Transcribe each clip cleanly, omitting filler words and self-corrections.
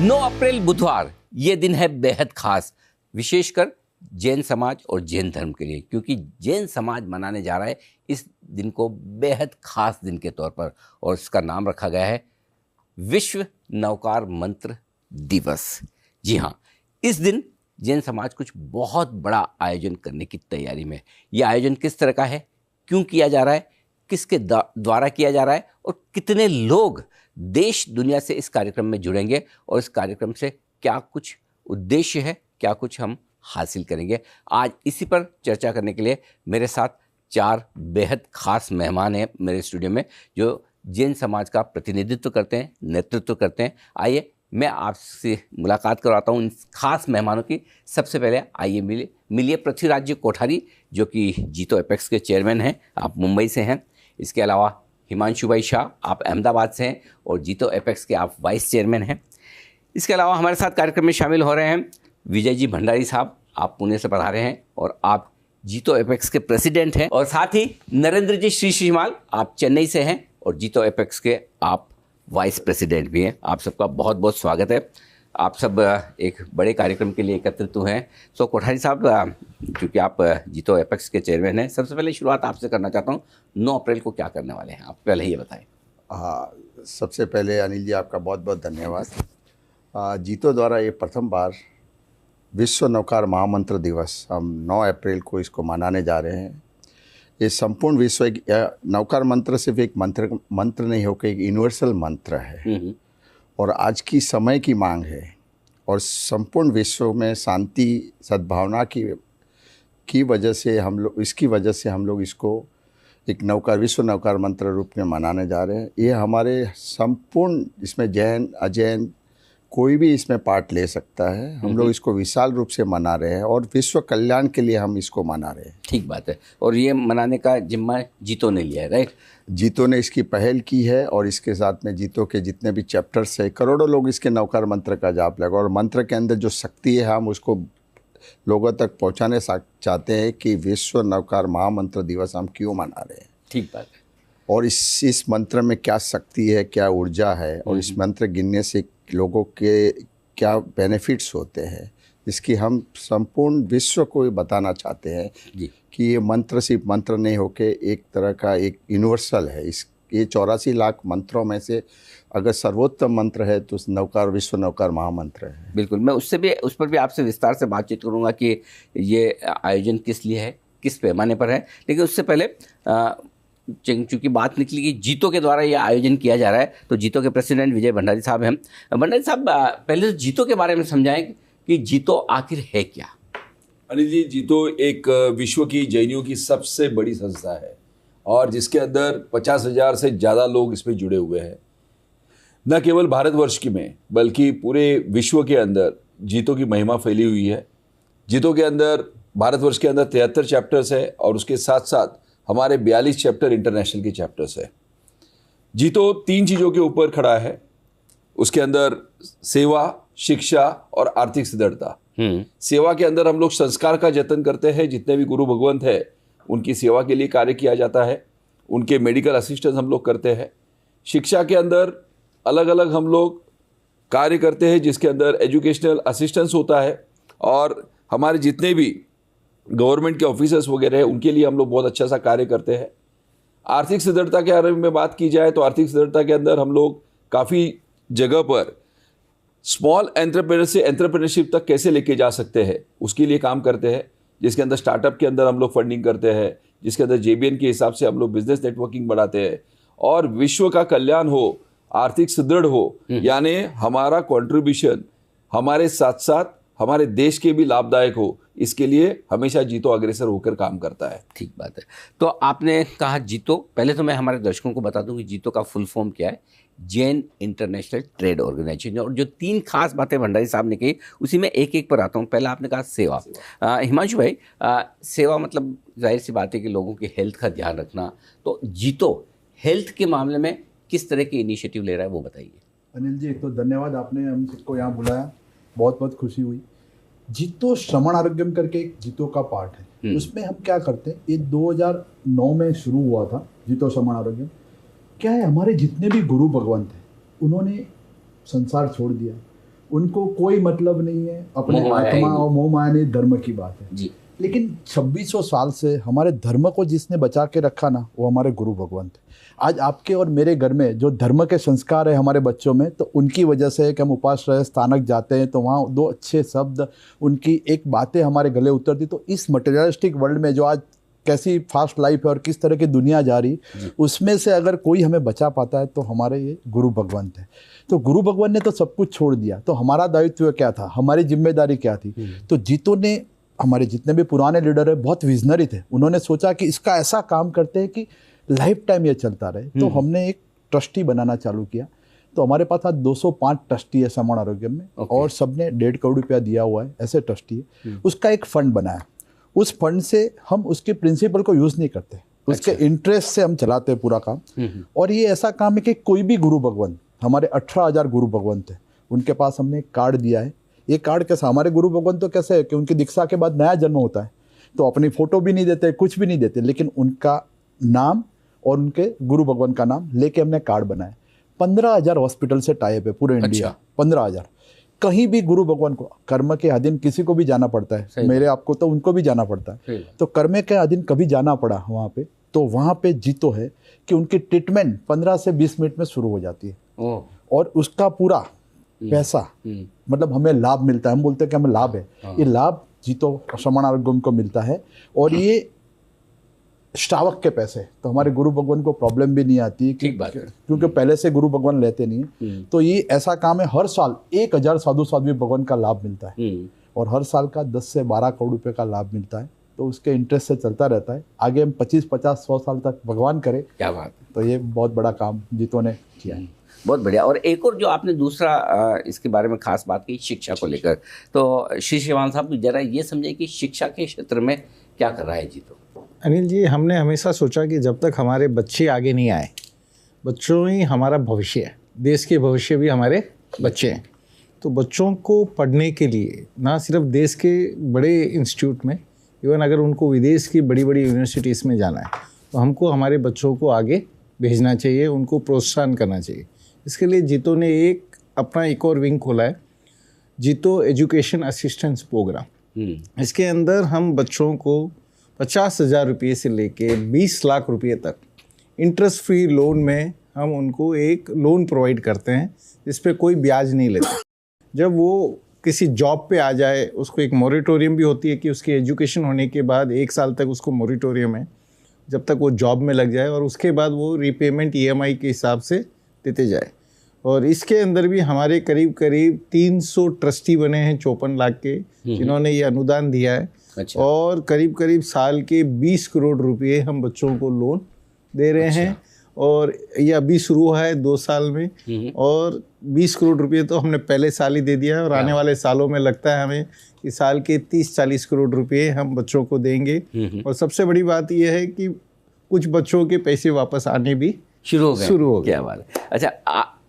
9 अप्रैल बुधवार ये दिन है बेहद खास, विशेषकर जैन समाज और जैन धर्म के लिए, क्योंकि जैन समाज मनाने जा रहा है इस दिन को बेहद खास दिन के तौर पर, और इसका नाम रखा गया है विश्व नवकार मंत्र दिवस। जी हाँ, इस दिन जैन समाज कुछ बहुत बड़ा आयोजन करने की तैयारी में है। यह आयोजन किस तरह का है, क्यों किया जा रहा है, किसके द्वारा किया जा रहा है और कितने लोग देश दुनिया से इस कार्यक्रम में जुड़ेंगे और इस कार्यक्रम से क्या कुछ उद्देश्य है, क्या कुछ हम हासिल करेंगे, आज इसी पर चर्चा करने के लिए मेरे साथ 4 बेहद खास मेहमान हैं मेरे स्टूडियो में, जो जैन समाज का प्रतिनिधित्व करते हैं, नेतृत्व करते हैं। आइए मैं आपसे मुलाकात करवाता हूँ इन खास मेहमानों की। सबसे पहले आइए मिलिए पृथ्वीराज कोठारी, जो कि जीतो एपेक्स के चेयरमैन हैं, आप मुंबई से हैं। इसके अलावा हिमांशु भाई शाह, आप अहमदाबाद से हैं और जीतो एपेक्स के आप वाइस चेयरमैन हैं। इसके अलावा हमारे साथ कार्यक्रम में शामिल हो रहे हैं विजय जी भंडारी साहब, आप पुणे से पधारे हैं और आप जीतो एपेक्स के प्रेसिडेंट हैं। और साथ ही नरेंद्र जी श्रीमाल, आप चेन्नई से हैं और जीतो एपेक्स के आप वाइस प्रेसिडेंट भी हैं। आप सबका बहुत बहुत स्वागत है। आप सब एक बड़े कार्यक्रम के लिए एकत्रित हुए हैं। सो कोठारी साहब, क्योंकि आप जीतो एपेक्स के चेयरमैन हैं, सबसे पहले शुरुआत आपसे करना चाहता हूँ। 9 अप्रैल को क्या करने वाले हैं, आप पहले ये बताएं। हाँ, सबसे पहले अनिल जी आपका बहुत बहुत धन्यवाद। जीतो द्वारा ये प्रथम बार विश्व नवकार महामंत्र दिवस हम 9 अप्रैल को इसको मनाने जा रहे हैं। ये संपूर्ण विश्व एक नवकार मंत्र सिर्फ एक मंत्र नहीं होकर एक यूनिवर्सल मंत्र है और आज की समय की मांग है और संपूर्ण विश्व में शांति सद्भावना की वजह से हम लोग इसको एक नवकार विश्व नवकार मंत्र रूप में मनाने जा रहे हैं। ये हमारे संपूर्ण, इसमें जैन अजैन कोई भी इसमें पार्ट ले सकता है। हम लोग इसको विशाल रूप से मना रहे हैं और विश्व कल्याण के लिए हम इसको मना रहे हैं। ठीक बात है। और ये मनाने का जिम्मा जीतो ने लिया है, राइट? जीतो ने इसकी पहल की है और इसके साथ में जीतो के जितने भी चैप्टर्स है, करोड़ों लोग इसके नवकार मंत्र का जाप लगा और मंत्र के अंदर जो शक्ति है हम उसको लोगों तक पहुंचाने चाहते हैं कि विश्व नवकार महामंत्र दिवस हम क्यों मना रहे हैं। ठीक बात है। और इस मंत्र में क्या शक्ति है, क्या ऊर्जा है और इस मंत्र गिनने से लोगों के क्या बेनिफिट्स होते हैं, इसकी हम संपूर्ण विश्व को बताना चाहते हैं कि ये मंत्र सिर्फ मंत्र नहीं होके एक तरह का एक यूनिवर्सल है। ये 84 लाख मंत्रों में से अगर सर्वोत्तम मंत्र है तो नवकार विश्व नवकार महामंत्र है। बिल्कुल, मैं उस पर भी आपसे विस्तार से बातचीत करूंगा कि ये आयोजन किस लिए है, किस पैमाने पर है। लेकिन उससे पहले चूँकि बात निकली कि जीतो के द्वारा ये आयोजन किया जा रहा है, तो जीतो के प्रेसिडेंट विजय भंडारी साहब हैं। भंडारी साहब, पहले तो जीतो के बारे में समझाएं कि जीतो आखिर है क्या। अनिल जी, जीतो एक विश्व की जैनियों की सबसे बड़ी संस्था है और जिसके अंदर 50,000 से ज़्यादा लोग इसमें जुड़े हुए हैं। न केवल भारतवर्ष की में बल्कि पूरे विश्व के अंदर जीतो की महिमा फैली हुई है। जीतो के अंदर भारतवर्ष के अंदर 73 चैप्टर्स है और उसके साथ साथ हमारे 42 चैप्टर इंटरनेशनल के चैप्टर्स है। जीतो 3 चीज़ों के ऊपर खड़ा है, उसके अंदर सेवा, शिक्षा और आर्थिक सुदृढ़ता। सेवा के अंदर हम लोग संस्कार का जतन करते हैं, जितने भी गुरु भगवंत है उनकी सेवा के लिए कार्य किया जाता है, उनके मेडिकल असिस्टेंस हम लोग करते हैं। शिक्षा के अंदर अलग अलग हम लोग कार्य करते हैं जिसके अंदर एजुकेशनल असिस्टेंस होता है और हमारे जितने भी गवर्नमेंट के ऑफिसर्स वगैरह है उनके लिए हम लोग बहुत अच्छा सा कार्य करते हैं। आर्थिक सुदृढ़ता के बारे में बात की जाए तो आर्थिक सुदृढ़ता के अंदर हम लोग काफ़ी जगह पर स्मॉल एंटरप्रेन्योर से एंटरप्रेन्योरशिप तक कैसे लेके जा सकते हैं उसके लिए काम करते हैं, जिसके अंदर स्टार्टअप के अंदर हम लोग फंडिंग करते हैं, जिसके अंदर JBN के हिसाब से हम लोग बिजनेस नेटवर्किंग बढ़ाते हैं और विश्व का कल्याण हो, आर्थिक सुदृढ़ हो, यानी हमारा कंट्रीब्यूशन हमारे साथ साथ हमारे देश के भी लाभदायक हो, इसके लिए हमेशा जीतो अग्रसर होकर काम करता है। ठीक बात है। तो आपने कहा जीतो, पहले तो मैं हमारे दर्शकों को बता दूं कि जीतो का फुल फॉर्म क्या है। Jain international trade organization. और जो 3 खास बातें भंडारी साहब ने कही उसी में एक एक पर आता हूँ। पहला आपने कहा सेवा। हिमांशु भाई, सेवा मतलब जाहिर सी बात है कि लोगों की हेल्थ का ध्यान रखना, तो जीतो हेल्थ के मामले में किस तरह के इनिशिएटिव ले रहा है वो बताइए। अनिल जी, एक तो धन्यवाद, आपने हम सबको यहाँ बुलाया, बहुत बहुत खुशी हुई। जीतो श्रवण आरोग्यम करके एक जीतो का पार्ट है, उसमें हम क्या करते हैं, ये 2009 में शुरू हुआ था जीतो श्रवण आरोग्यम। क्या है, हमारे जितने भी गुरु भगवंत हैं उन्होंने संसार छोड़ दिया, उनको कोई मतलब नहीं है, अपने मोह माया आत्मा ही और मोह माया नहीं, धर्म की बात है। जी। लेकिन 2600 साल से हमारे धर्म को जिसने बचा के रखा ना, वो हमारे गुरु भगवान थे। आज आपके और मेरे घर में जो धर्म के संस्कार है हमारे बच्चों में, तो उनकी वजह से है कि हम उपाश्रय स्थानक जाते हैं तो वहाँ 2 अच्छे शब्द, उनकी एक बातें हमारे गले उतरती। तो इस मटेरियलिस्टिक वर्ल्ड में जो आज कैसी फास्ट लाइफ है और किस तरह की दुनिया जा रही, उसमें से अगर कोई हमें बचा पाता है तो हमारे ये गुरु भगवान थे। तो गुरु भगवान ने तो सब कुछ छोड़ दिया, तो हमारा दायित्व क्या था, हमारी जिम्मेदारी क्या थी? तो जीतो ने, हमारे जितने भी पुराने लीडर है बहुत विजनरी थे, उन्होंने सोचा कि इसका ऐसा काम करते हैं कि लाइफ टाइम ये चलता रहे। तो हमने एक ट्रस्टी बनाना चालू किया। तो हमारे पास आज 205 ट्रस्टी है श्रमण आरोग्य में, और सबने 1.5 करोड़ रुपया दिया हुआ है, ऐसे ट्रस्टी है। उसका एक फंड बनाया, उस फंड से हम उसके प्रिंसिपल को यूज़ नहीं करते, उसके इंटरेस्ट से हम चलाते हैं पूरा काम। और ये ऐसा काम है कि कोई भी गुरु भगवान, हमारे 18,000 गुरु भगवान थे, उनके पास हमने एक कार्ड दिया है। ये कार्ड कैसा, हमारे गुरु भगवान तो कैसे है कि उनकी दीक्षा के बाद नया जन्म होता है, तो अपनी फोटो भी नहीं देते, कुछ भी नहीं देते, लेकिन उनका नाम और उनके गुरु भगवान का नाम लेके हमने कार्ड बनाया। 15,000 हॉस्पिटल से टाइप है पूरे इंडिया। 15,000 कहीं भी गुरु भगवान को, कर्म के अधीन किसी को भी जाना पड़ता है, मेरे आपको तो उनको भी जाना पड़ता है, तो कर्म के अधीन कभी जाना पड़ा वहाँ पे, तो वहाँ पे जीतो है कि उनकी ट्रीटमेंट 15 से 20 मिनट में शुरू हो जाती है। और उसका पूरा पैसा मतलब हमें लाभ मिलता है, हम बोलते हैं कि हमें लाभ है, ये लाभ जीतो श्रमण आरोग्यम को मिलता है। और ये श्रावक के पैसे, तो हमारे गुरु भगवान को प्रॉब्लम भी नहीं आती, ठीक बात है, क्योंकि पहले से गुरु भगवान लेते नहीं है। तो ये ऐसा काम है, हर साल 1000 साधु साध्वी भगवान का लाभ मिलता है, और हर साल का 10 से 12 करोड़ रुपए का लाभ मिलता है। तो उसके इंटरेस्ट से चलता रहता है, आगे हम 25, 50, 100 साल तक भगवान करे। क्या बात। तो ये बहुत बड़ा काम जीतो ने किया है। बहुत बढ़िया। और एक और जो आपने दूसरा इसके बारे में खास बात की, शिक्षा को लेकर, तो श्री शिवान साहब जरा ये समझे कि शिक्षा के क्षेत्र में क्या कर रहा है जीतो? अनिल जी, हमने हमेशा सोचा कि जब तक हमारे बच्चे आगे नहीं आए, बच्चों ही हमारा भविष्य है, देश के भविष्य भी हमारे बच्चे हैं, तो बच्चों को पढ़ने के लिए ना सिर्फ देश के बड़े इंस्टीट्यूट में, इवन अगर उनको विदेश की बड़ी बड़ी यूनिवर्सिटीज़ में जाना है, तो हमको हमारे बच्चों को आगे भेजना चाहिए, उनको प्रोत्साहन करना चाहिए। इसके लिए जीतो ने अपना एक और विंग खोला है, जीतो एजुकेशन असिस्टेंस प्रोग्राम। इसके अंदर हम बच्चों को 50,000 रुपये से लेके 20 लाख रुपये तक इंटरेस्ट फ्री लोन में हम उनको एक लोन प्रोवाइड करते हैं, जिस पे कोई ब्याज नहीं लेते। जब वो किसी जॉब पे आ जाए, उसको एक मोरिटोरियम भी होती है कि उसकी एजुकेशन होने के बाद 1 साल तक उसको मोरिटोरियम है, जब तक वो जॉब में लग जाए, और उसके बाद वो रीपेमेंट EMI के हिसाब से देते जाए। और इसके अंदर भी हमारे करीब करीब 300 ट्रस्टी बने हैं 54 लाख के, जिन्होंने ये अनुदान दिया है। अच्छा। और करीब करीब साल के 20 करोड़ रुपए हम बच्चों को लोन दे रहे हैं, और ये अभी शुरू हुआ है 2 साल में, और 20 करोड़ रुपए तो हमने पहले साल ही दे दिया है, और आने वाले सालों में लगता है हमें कि साल के 30-40 करोड़ रुपए हम बच्चों को देंगे। और सबसे बड़ी बात यह है कि कुछ बच्चों के पैसे वापस आने भी शुरू हो गए। गए। क्या बात है। अच्छा,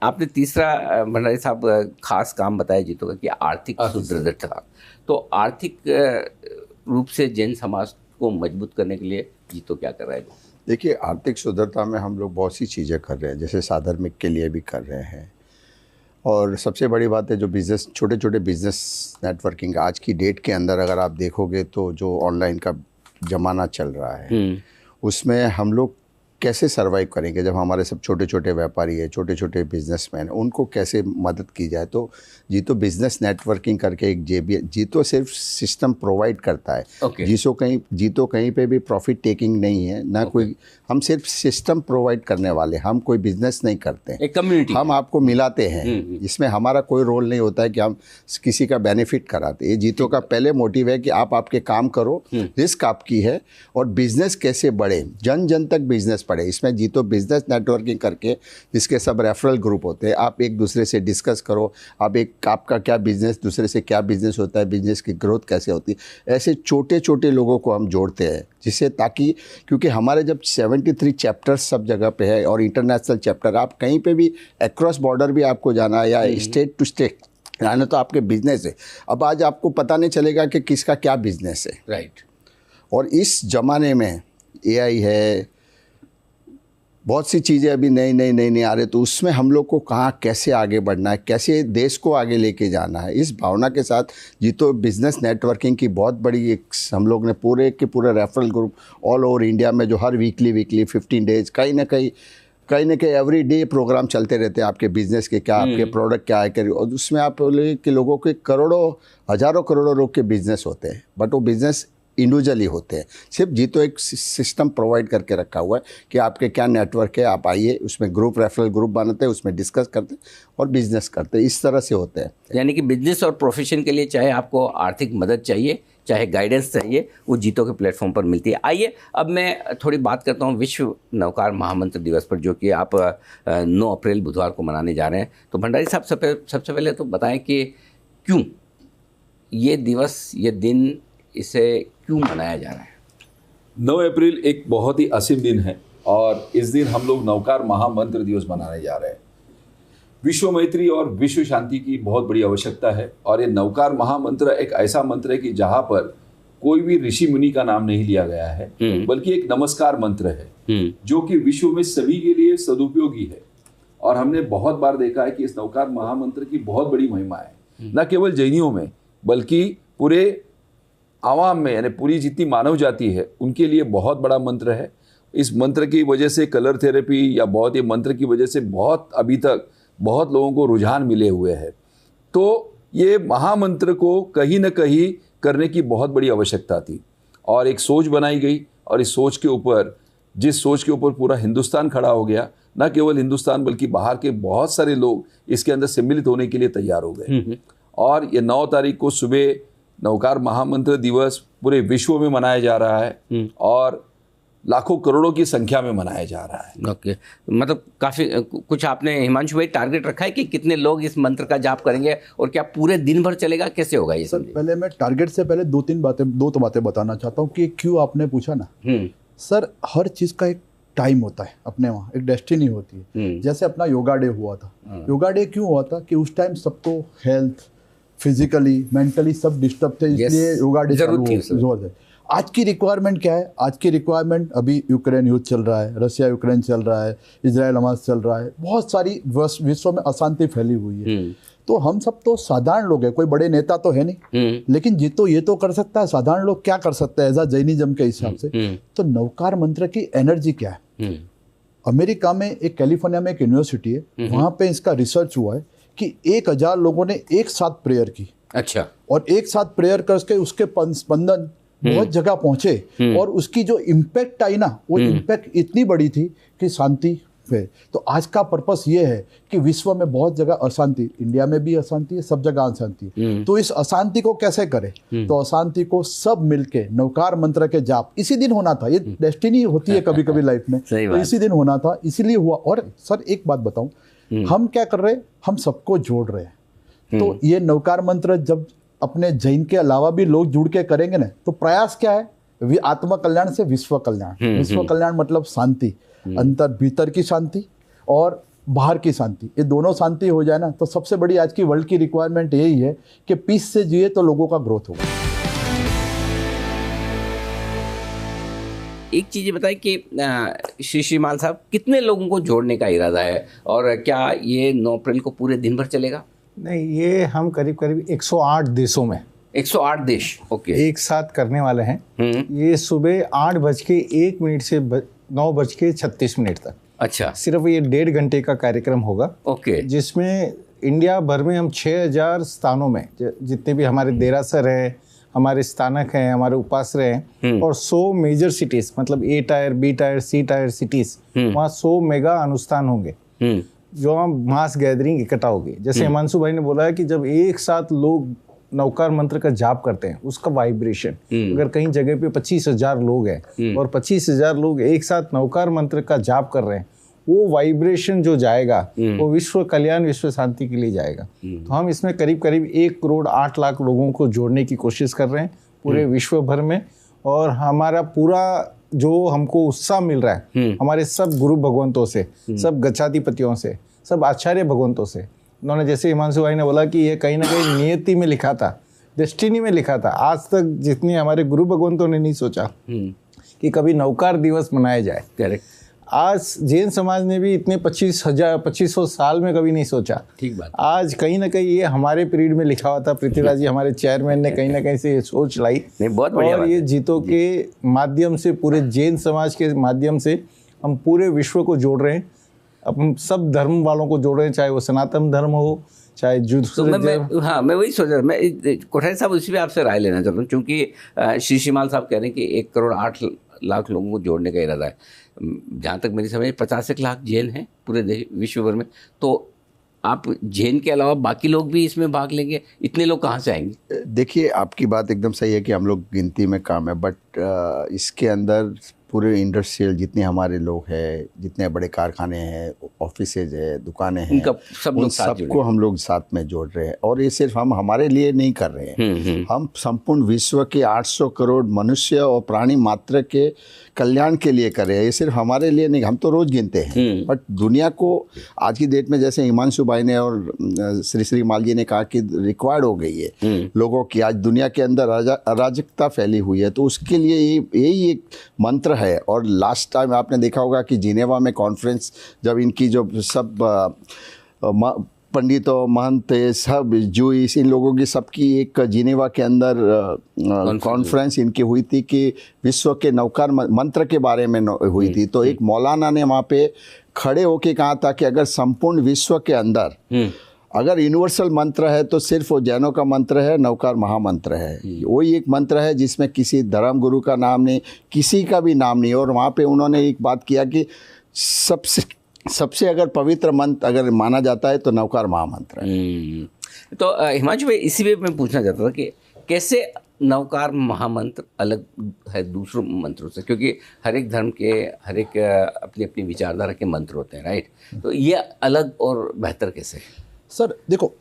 आपने तीसरा भंडारी साहब खास काम बताया जीतो का कि आर्थिक सुदृढ़ता। तो आर्थिक रूप से जैन समाज को मजबूत करने के लिए जीतो क्या कर रहा है? देखिए, आर्थिक सुदृढ़ता में हम लोग बहुत सी चीज़ें कर रहे हैं, जैसे साधर्मिक के लिए भी कर रहे हैं, और सबसे बड़ी बात है जो बिज़नेस, छोटे छोटे बिज़नेस नेटवर्किंग, आज की डेट के अंदर अगर आप देखोगे तो जो ऑनलाइन का ज़माना चल रहा है, उसमें हम लोग कैसे सर्वाइव करेंगे जब हमारे सब छोटे छोटे व्यापारी है, छोटे छोटे बिजनेसमैन, उनको कैसे मदद की जाए। तो जीतो बिजनेस नेटवर्किंग करके एक जीतो सिर्फ सिस्टम प्रोवाइड करता है। जीतो कहीं पे भी प्रॉफिट टेकिंग नहीं है ना, कोई, हम सिर्फ सिस्टम प्रोवाइड करने वाले, हम कोई बिजनेस नहीं करते हैं, एक कम्युनिटी हम आपको मिलाते हैं। इसमें हमारा कोई रोल नहीं होता है कि हम किसी का बेनिफिट कराते। ये जीतो का पहले मोटिव है कि आप आपके काम करो, रिस्क आपकी है, और बिजनेस कैसे बढ़े, जन जन तक बिजनेस पड़े। इसमें जीतो बिजनेस नेटवर्किंग करके, जिसके सब रेफरल ग्रुप होते हैं, आप एक दूसरे से डिस्कस करो, आपका क्या बिजनेस, दूसरे से क्या बिजनेस होता है, बिजनेस की ग्रोथ कैसे होती है, ऐसे छोटे छोटे लोगों को हम जोड़ते हैं, जिससे ताकि, क्योंकि हमारे जब 73 चैप्टर्स सब जगह पे है और इंटरनेशनल चैप्टर, आप कहीं पे भी अक्रॉस बॉर्डर भी आपको जाना है या स्टेट टू स्टेट जाना, तो आपके बिजनेस है। अब आज आपको पता नहीं चलेगा कि किसका क्या बिजनेस है, राइट। और इस ज़माने में AI है, बहुत सी चीज़ें अभी नई आ रही, तो उसमें हम लोग को कहाँ कैसे आगे बढ़ना है, कैसे देश को आगे लेके जाना है, इस भावना के साथ जीतो बिजनेस नेटवर्किंग की बहुत बड़ी एक हम लोग ने पूरे के पूरे referral group all over India में जो हर वीकली 15 डेज कहीं ना कहीं एवरी डे प्रोग्राम चलते रहते हैं आपके बिजनेस के, क्या आपके प्रोडक्ट क्या है कर, और उसमें आप बोले कि लोगों के करोड़ों हज़ारों करोड़ों लोग के बिजनेस होते हैं, बट वो बिजनेस इंडिविजुअली होते हैं। सिर्फ जीतो एक सिस्टम प्रोवाइड करके रखा हुआ है कि आपके क्या नेटवर्क है, आप आइए, उसमें ग्रुप रेफरल ग्रुप बनाते हैं, उसमें डिस्कस करते हैं और बिजनेस करते हैं, इस तरह से होते हैं। यानी कि बिजनेस और प्रोफेशन के लिए चाहे आपको आर्थिक मदद चाहिए, चाहे गाइडेंस चाहिए, वो जीतो के प्लेटफॉर्म पर मिलती है। आइए अब मैं थोड़ी बात करता हूँ विश्व नौकार महामंत्र दिवस पर, जो कि आप 9 अप्रैल बुधवार को मनाने जा रहे हैं। तो भंडारी साहब सबसे पहले तो बताएं कि क्यों ये दिवस, ये दिन, इसे क्यों मनाया जा रहा है? 9 अप्रैल एक बहुत ही असीम दिन है और इस दिन हम लोग नौकार महामंत्र दिवस मनाने जा रहे हैं। विश्व मैत्री और विश्व शांति की बहुत बड़ी आवश्यकता है और ये नौकार महामंत्र एक ऐसा मंत्र है कि जहाँ पर कोई भी ऋषि मुनि का नाम नहीं लिया गया है, बल्कि एक नमस्कार मंत्र है जो कि विश्व में सभी के लिए सदुपयोगी है। और हमने बहुत बार देखा है कि इस नौकार महामंत्र की बहुत बड़ी महिमा है, न केवल जैनियों में बल्कि पूरे आवाम में, यानी पूरी जितनी मानव जाति है उनके लिए बहुत बड़ा मंत्र है। इस मंत्र की वजह से कलर थेरेपी या बहुत, ये मंत्र की वजह से बहुत अभी तक बहुत लोगों को रुझान मिले हुए हैं। तो ये महामंत्र को कहीं ना कहीं करने की बहुत बड़ी आवश्यकता थी और एक सोच बनाई गई और इस सोच के ऊपर, जिस सोच के ऊपर पूरा हिंदुस्तान खड़ा हो गया, न केवल हिंदुस्तान बल्कि बाहर के बहुत सारे लोग इसके अंदर सम्मिलित होने के लिए तैयार हो गए। और ये 9 तारीख को सुबह नौकार महामंत्र दिवस पूरे विश्व में मनाया जा रहा है और लाखों करोड़ों की संख्या में मनाया जा रहा है। ओके, मतलब काफ़ी कुछ आपने हिमांशु भाई टारगेट रखा है कि कितने लोग इस मंत्र का जाप करेंगे और क्या पूरे दिन भर चलेगा, कैसे होगा ये? सर पहले मैं टारगेट से पहले दो तो बातें बताना चाहता हूँ कि क्यों आपने पूछा ना। सर हर चीज़ का एक टाइम होता है, अपने वहाँ एक डेस्टिनी होती है। जैसे अपना योगा डे हुआ था, योगा डे क्यों हुआ था कि उस टाइम सबको हेल्थ, फिजिकली, मेंटली सब डिस्टर्ब थे, इसलिए योगा डे जरूरत है। आज की रिक्वायरमेंट क्या है? आज की रिक्वायरमेंट, अभी यूक्रेन युद्ध चल रहा है, रशिया यूक्रेन चल रहा है, इजराइल हमास चल रहा है, बहुत सारी विश्व में अशांति फैली हुई है। तो हम सब तो साधारण लोग हैं, कोई बड़े नेता तो है नहीं, लेकिन जीतो ये तो कर सकता है, साधारण लोग क्या कर सकते हैं एज जैनिज्म के हिसाब से। तो नवकार मंत्र की एनर्जी क्या है? अमेरिका में एक, कैलिफोर्निया में एक यूनिवर्सिटी है, वहाँ पे इसका रिसर्च हुआ है कि 1000 लोगों ने एक साथ प्रेयर की। अच्छा। और एक साथ प्रेयर करके उसके स्पंदन बहुत जगह पहुंचे और उसकी जो इम्पैक्ट आई ना, वो इम्पैक्ट इतनी बड़ी थी कि शांति पे। तो आज का पर्पस ये है कि विश्व में बहुत जगह अशांति, इंडिया में भी अशांति है, सब जगह अशांति है। तो इस अशांति को कैसे करें? तो अशांति को सब मिलके नवकार मंत्र के जाप इसी दिन होना था। ये डेस्टिनी होती है कभी कभी लाइफ में, तो इसी दिन होना था, इसीलिए हुआ। और सर एक बात बताऊं, हम क्या कर रहे हैं? हम सबको जोड़ रहे हैं। तो ये नवकार मंत्र जब अपने जैन के अलावा भी लोग जुड़ के करेंगे ना, तो प्रयास क्या है? आत्म कल्याण से विश्व कल्याण। विश्व कल्याण मतलब शांति, अंतर भीतर की शांति और बाहर की शांति, ये दोनों शांति हो जाए ना, तो सबसे बड़ी आज की वर्ल्ड की रिक्वायरमेंट यही है कि पीस से जिए तो लोगों का ग्रोथ होगा। एक चीज़ बताइए कि श्री श्रीमान साहब, कितने लोगों को जोड़ने का इरादा है और क्या ये 9 अप्रैल को पूरे दिन भर चलेगा? नहीं, ये हम करीब करीब 108 देशों में 108 देश ओके एक साथ करने वाले हैं। ये सुबह 8:01 से 9:36 तक। अच्छा। सिर्फ ये 1.5 घंटे का कार्यक्रम होगा। ओके। जिसमें इंडिया भर में हम 6000 स्थानों में, जितने भी हमारे देरासर हैं, हमारे स्थानक हैं, हमारे उपाश्रय हैं, और 100 मेजर सिटीज, मतलब A tyre, B tyre, C tyre cities, वहाँ 100 मेगा अनुष्ठान होंगे जो हम मास गैदरिंग इकट्ठा होगी। जैसे हिमांशु भाई ने बोला है कि जब एक साथ लोग नवकार मंत्र का जाप करते हैं, उसका वाइब्रेशन, अगर कहीं जगह पे 25,000 लोग हैं और 25,000 लोग एक साथ नवकार मंत्र का जाप कर रहे हैं, वो वाइब्रेशन जो जाएगा वो विश्व कल्याण, विश्व शांति के लिए जाएगा। तो हम इसमें करीब करीब 1,08,00,000 लोगों को जोड़ने की कोशिश कर रहे हैं पूरे विश्व भर में। और हमारा पूरा जो हमको उत्साह मिल रहा है हमारे सब गुरु भगवंतों से, सब गच्छाधिपतियों से, सब आचार्य भगवंतों से। उन्होंने, जैसे हिमांशु भाई ने बोला कि ये कहीं ना कहीं नियति में लिखा था, डेस्टिनी में लिखा था। आज तक जितने हमारे गुरु भगवंतों ने नहीं सोचा कि कभी नवकार दिवस मनाया जाए। करेक्ट। आज जैन समाज ने भी इतने 2500 साल में कभी नहीं सोचा। ठीक बात। आज कहीं ना कहीं ये हमारे पीरियड में लिखा हुआ था, पृथ्वीराज जी हमारे चेयरमैन ने कहीं ना कहीं से ये सोच लाई। नहीं, बहुत बढ़िया और बात ये है। जीतों के माध्यम से, पूरे जैन समाज के माध्यम से हम पूरे विश्व को जोड़ रहे हैं। अब हम सब धर्म वालों को जोड़ रहे हैं, चाहे वो सनातन धर्म हो, चाहे तो दूसरे मैं वही सोच रहा, मैं कोठारी साहब उसी पे आपसे राय लेना चाहता हूँ, क्योंकि श्री श्रीमाल साहब कह रहे हैं कि 1,08,00,000 लोगों को जोड़ने का इरादा है। जहाँ तक मेरी समझ 50 लाख जैन हैं पूरे विश्व भर में, तो आप जैन के अलावा बाकी लोग भी इसमें भाग लेंगे? इतने लोग कहाँ से आएंगे? देखिए, आपकी बात एकदम सही है कि हम लोग गिनती में कम है, बट इसके अंदर पूरे इंडस्ट्रियल जितने हमारे लोग हैं, जितने बड़े कारखाने हैं, ऑफिसेज है, दुकानें हैं, उनका सब लोग उन साथ सबको हम लोग साथ में जोड़ रहे हैं। और ये सिर्फ हम हमारे लिए नहीं कर रहे हैं, हम संपूर्ण विश्व के 800 करोड़ मनुष्य और प्राणी मात्र के कल्याण के लिए कर रहे हैं। ये सिर्फ हमारे लिए नहीं, हम तो रोज गिनते हैं, बट दुनिया को आज की डेट में, जैसे हिमांशु भाई ने और श्री श्रीमाल जी ने कहा कि रिक्वायर्ड हो गई है लोगों की, आज दुनिया के अंदर अराजकता फैली हुई है, तो उसके लिए यही एक मंत्र है। और लास्ट टाइम आपने देखा होगा कि जिनेवा में कॉन्फ्रेंस, जब इनकी जो सब पंडितों, महंत, सब जूइस, इन लोगों की सबकी एक जिनेवा के अंदर कॉन्फ्रेंस इनकी हुई थी कि विश्व के नवकार मंत्र के बारे में हुई थी। तो एक मौलाना ने वहाँ पे खड़े होके कहा था कि अगर संपूर्ण विश्व के अंदर अगर यूनिवर्सल मंत्र है तो सिर्फ वो जैनों का मंत्र है, नवकार महामंत्र है। वही एक मंत्र है जिसमें किसी धर्म गुरु का नाम नहीं, किसी का भी नाम नहीं। और वहाँ पे उन्होंने एक बात किया कि सबसे अगर पवित्र मंत्र अगर माना जाता है तो नवकार महामंत्र है। तो हिमांशु भाई, इसी पे मैं पूछना चाहता था कि कैसे नवकार महामंत्र अलग है दूसरों मंत्रों से, क्योंकि हर एक धर्म के हर एक अपनी अपनी विचारधारा के मंत्र होते हैं, राइट? तो ये अलग और बेहतर कैसे है? सर देखो,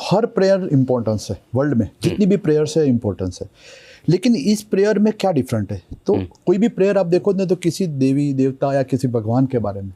हर प्रेयर इम्पोर्टेंस है, वर्ल्ड में जितनी भी प्रेयर्स है इम्पोर्टेंस है, लेकिन इस प्रेयर में क्या डिफरेंट है? तो कोई भी प्रेयर आप देखो ना, तो किसी देवी देवता या किसी भगवान के बारे में।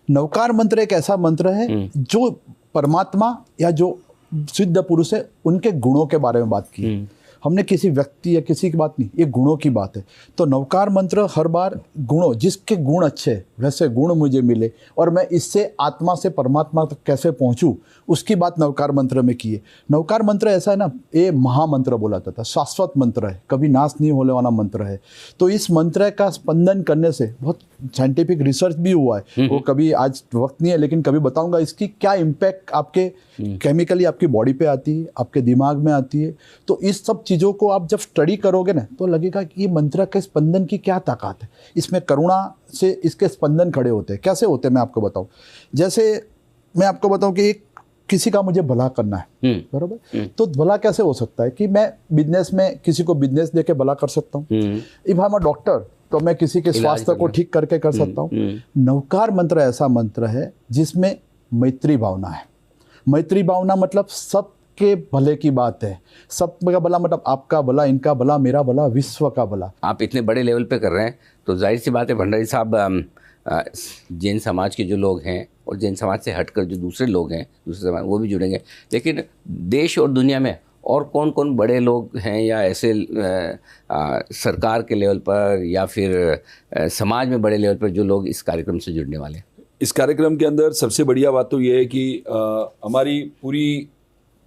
नवकार मंत्र एक ऐसा मंत्र है जो परमात्मा या जो सिद्ध पुरुष है उनके गुणों के बारे में बात की है। हमने किसी व्यक्ति या किसी की बात नहीं, ये गुणों की बात है। तो नवकार मंत्र हर बार गुणों, जिसके गुण अच्छे वैसे गुण मुझे मिले और मैं इससे आत्मा से परमात्मा तक कैसे पहुंचूं, उसकी बात नवकार मंत्र में की है। नवकार मंत्र ऐसा है ना, ये महामंत्र बोला जाता है, शाश्वत मंत्र है, कभी नाश नहीं होने वाला मंत्र है। तो इस मंत्र का स्पंदन करने से बहुत साइंटिफिक रिसर्च भी हुआ है, वो कभी आज वक्त नहीं है, लेकिन कभी बताऊंगा इसकी क्या इम्पैक्ट आपके केमिकली आपकी बॉडी पे आती है, आपके दिमाग में आती है। तो इस सब चीज़ों को आप जब स्टडी करोगे ना, तो लगेगा कि ये मंत्र के स्पंदन की क्या ताकत है। इसमें करुणा से इसके स्पंदन खड़े होते हैं। कैसे होते हैं मैं आपको बताऊं। जैसे मैं आपको बताऊं कि किसी का मुझे भला करना है, बराबर, तो भला कैसे हो सकता है कि मैं बिजनेस में किसी को बिजनेस देके भला कर सकता हूँ। If I am a doctor, तो मैं किसी के स्वास्थ्य को ठीक करके कर सकता हूँ। नवकार मंत्र ऐसा मंत्र है जिसमें मैत्री भावना है। मैत्री भावना मतलब सबके भले की बात है। सबका भला मतलब आपका भला, इनका भला, मेरा भला, विश्व का भला। आप इतने बड़े लेवल पे कर रहे हैं, तो जाहिर सी बात है भंडारी साहब, जैन समाज के जो लोग हैं और जैन समाज से हटकर जो दूसरे लोग हैं, दूसरे समाज, वो भी जुड़ेंगे। लेकिन देश और दुनिया में और कौन कौन बड़े लोग हैं, या ऐसे सरकार के लेवल पर या फिर समाज में बड़े लेवल पर जो लोग इस कार्यक्रम से जुड़ने वाले हैं? इस कार्यक्रम के अंदर सबसे बढ़िया बात तो ये है कि हमारी पूरी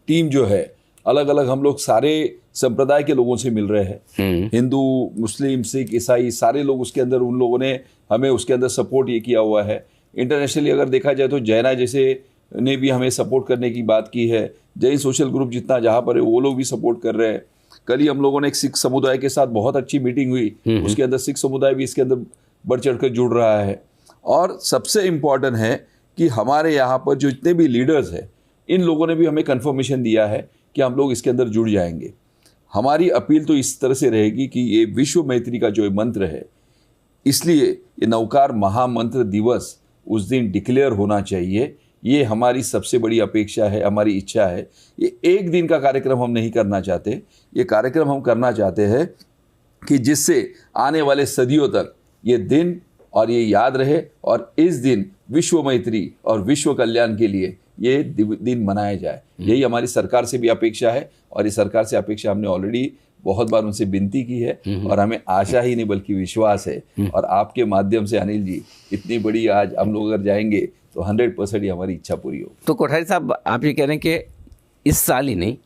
टीम जो है, अलग अलग हम लोग सारे संप्रदाय के लोगों से मिल रहे हैं। हिंदू, मुस्लिम, सिख, ईसाई, सारे लोग उसके अंदर, उन लोगों ने हमें उसके अंदर सपोर्ट ये किया हुआ है। इंटरनेशनली अगर देखा जाए तो जैना जैसे ने भी हमें सपोर्ट करने की बात की है। जैन सोशल ग्रुप जितना जहाँ पर है वो लोग भी सपोर्ट कर रहे हैं। कल ही हम लोगों ने एक सिख समुदाय के साथ बहुत अच्छी मीटिंग हुई, उसके अंदर सिख समुदाय भी इसके अंदर बढ़ चढ़ कर जुड़ रहा है। और सबसे इम्पॉर्टेंट है कि हमारे यहाँ पर जो जितने भी लीडर्स हैं, इन लोगों ने भी हमें कन्फर्मेशन दिया है कि हम लोग इसके अंदर जुड़ जाएंगे। हमारी अपील तो इस तरह से रहेगी कि ये विश्व मैत्री का जो मंत्र है, इसलिए ये नवकार महामंत्र दिवस उस दिन डिक्लेयर होना चाहिए। ये हमारी सबसे बड़ी अपेक्षा है, हमारी इच्छा है। ये एक दिन का कार्यक्रम हम नहीं करना चाहते, ये कार्यक्रम हम करना चाहते हैं कि जिससे आने वाले सदियों तक ये दिन और ये याद रहे, और इस दिन विश्व मैत्री और विश्व कल्याण के लिए ये दिन मनाया जाए। यही हमारी सरकार से भी अपेक्षा है, और इस सरकार से अपेक्षा हमने ऑलरेडी बहुत बार उनसे विनती की है और हमें आशा ही नहीं बल्कि विश्वास है। और आपके माध्यम से अनिल जी इतनी बड़ी आज हम लोग अगर जाएंगे तो 100% ही हमारी इच्छा पूरी होगी। तो कोठारी साहब, आप ये कह रहे हैं कि इस साल ही नहीं,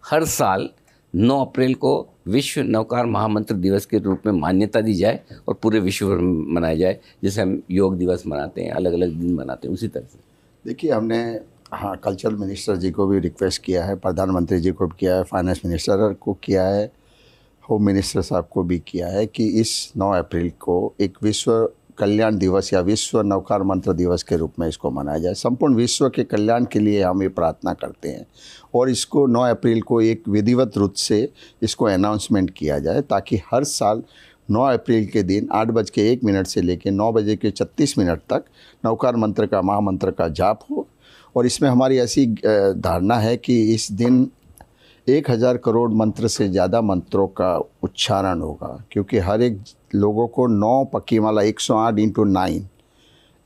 हर साल 9 अप्रैल को विश्व नौकार महामंत्र दिवस के रूप में मान्यता दी जाए और पूरे विश्व भर में मनाया जाए, जैसे हम योग दिवस मनाते हैं, अलग अलग दिन मनाते हैं, उसी तरह से। देखिए, हमने कल्चरल मिनिस्टर जी को भी रिक्वेस्ट किया है, प्रधानमंत्री जी को भी किया है, फाइनेंस मिनिस्टर को किया है, होम मिनिस्टर साहब को भी किया है कि इस 9 अप्रैल को एक विश्व कल्याण दिवस या विश्व नौकार मंत्र दिवस के रूप में इसको मनाया जाए। संपूर्ण विश्व के कल्याण के लिए हम ये प्रार्थना करते हैं और इसको 9 अप्रैल को एक विधिवत रूप से इसको अनाउंसमेंट किया जाए, ताकि हर साल 9 अप्रैल के दिन 8:01 से लेकर 9:36 तक नौकार मंत्र का महामंत्र का जाप हो। और इसमें हमारी ऐसी धारणा है कि इस दिन 1000 करोड़ मंत्र से ज़्यादा मंत्रों का उच्चारण होगा, क्योंकि हर एक लोगों को 9 पक्की माला 108 × 9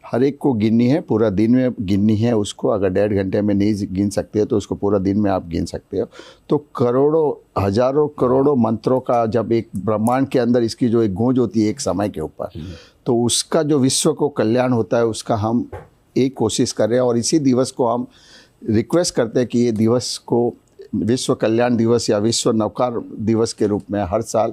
हर एक को गिननी है, पूरा दिन में गिननी है उसको। अगर 1.5 घंटे में नहीं गिन सकते हो तो उसको पूरा दिन में आप गिन सकते हो। तो करोड़ों हजारों करोड़ों मंत्रों का जब एक ब्रह्मांड के अंदर इसकी जो एक गूंज होती है एक समय के ऊपर, तो उसका जो विश्व को कल्याण होता है उसका हम एक कोशिश कर रहे हैं। और इसी दिवस को हम रिक्वेस्ट करते हैं कि ये दिवस को विश्व कल्याण दिवस या विश्व नौकार दिवस के रूप में हर साल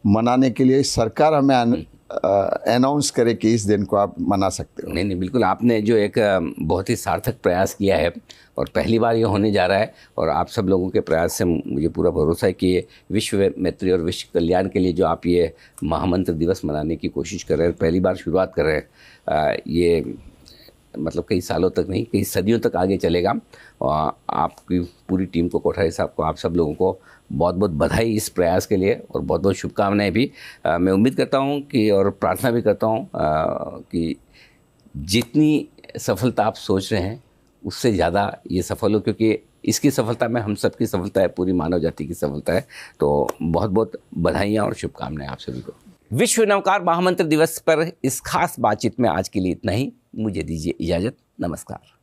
मनाने के लिए सरकार हमें अनाउंस करे कि इस दिन को आप मना सकते हो। नहीं, बिल्कुल, आपने जो एक बहुत ही सार्थक प्रयास किया है और पहली बार ये होने जा रहा है, और आप सब लोगों के प्रयास से मुझे पूरा भरोसा है कि ये विश्व मैत्री और विश्व कल्याण के लिए जो आप ये महामंत्र दिवस मनाने की कोशिश कर रहे हैं, पहली बार शुरुआत कर रहे हैं, ये मतलब कई सालों तक नहीं, कई सदियों तक आगे चलेगा। और आपकी पूरी टीम को, कोठारी साहब को, आप सब लोगों को बहुत बहुत बधाई इस प्रयास के लिए और बहुत बहुत शुभकामनाएं भी। मैं उम्मीद करता हूं कि, और प्रार्थना भी करता हूं कि जितनी सफलता आप सोच रहे हैं उससे ज़्यादा ये सफल हो, क्योंकि इसकी सफलता में हम सबकी सफलता है, पूरी मानव जाति की सफलता है। तो बहुत बहुत बधाइयाँ और शुभकामनाएं आप सभी को। विश्व नौकार महामंत्र दिवस पर इस खास बातचीत में आज के लिए इतना ही। मुझे दीजिए इजाज़त। नमस्कार।